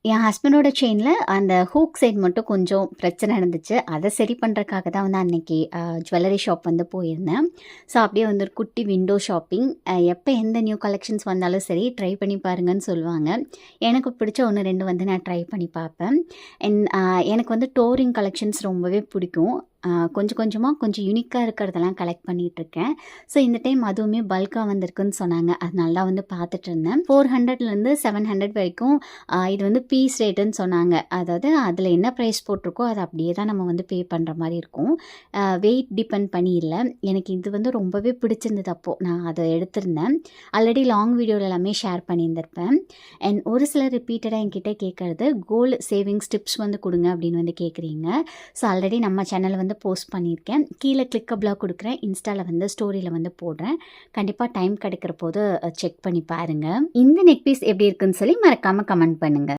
என் ஹஸ்பண்டோட செயினில் அந்த ஹூக் சைட் மட்டும் கொஞ்சம் பிரச்சனை இருந்துச்சு. அதை சரி பண்ணுறதுக்காக தான் வந்து அன்னைக்கு ஜுவல்லரி ஷாப் வந்து போயிருந்தேன். ஸோ அப்படியே வந்து ஒரு குட்டி விண்டோ ஷாப்பிங். எப்போ எந்த நியூ கலெக்ஷன்ஸ் வந்தாலும் சரி ட்ரை பண்ணி பாருங்கன்னு சொல்லுவாங்க. எனக்கு பிடிச்ச 1, 2 வந்து நான் ட்ரை பண்ணி பார்ப்பேன். எனக்கு வந்து டோரிங் கலெக்ஷன்ஸ் ரொம்பவே பிடிக்கும். கொஞ்சம் கொஞ்சமாக கொஞ்சம் யூனிக்காக இருக்கிறதெல்லாம் கலெக்ட் பண்ணிகிட்ருக்கேன். ஸோ இந்த டைம் அதுவுமே பல்காக வந்திருக்குன்னு சொன்னாங்க. அதனால தான் வந்து பார்த்துட்டு இருந்தேன். 400லேருந்து 700 வரைக்கும் இது வந்து பீஸ் ரேட்டுன்னு சொன்னாங்க. அதாவது அதில் என்ன ப்ரைஸ் போட்டிருக்கோ அதை அப்படியே தான் நம்ம வந்து பே பண்ணுற மாதிரி இருக்கும். வெயிட் டிபெண்ட் பண்ணி இல்லை. எனக்கு இது வந்து ரொம்பவே பிடிச்சிருந்தது. அப்போது நான் அதை எடுத்திருந்தேன். ஆல்ரெடி லாங் வீடியோவில் எல்லாமே ஷேர் பண்ணியிருந்திருப்பேன். அண்ட் ஒரு சிலர் ரிப்பீட்டடாக என்கிட்ட கேட்குறது கோல்டு சேவிங்ஸ் டிப்ஸ் வந்து கொடுங்க அப்படின்னு வந்து கேட்குறீங்க. ஸோ ஆல்ரெடி நம்ம சேனலில் வந்து போஸ்ட் பண்ணியிருக்கேன். கீழே கிளிக்கபிளாக கொடுக்குறேன். இன்ஸ்டாவில் வந்து ஸ்டோரியில் வந்து போடுறேன். கண்டிப்பாக டைம் கிடைக்கிற போது செக் பண்ணி பாருங்கள். இந்த நெக் பீஸ் எப்படி இருக்குன்னு சொல்லி மறக்காமல் கமெண்ட் பண்ணுங்கள்.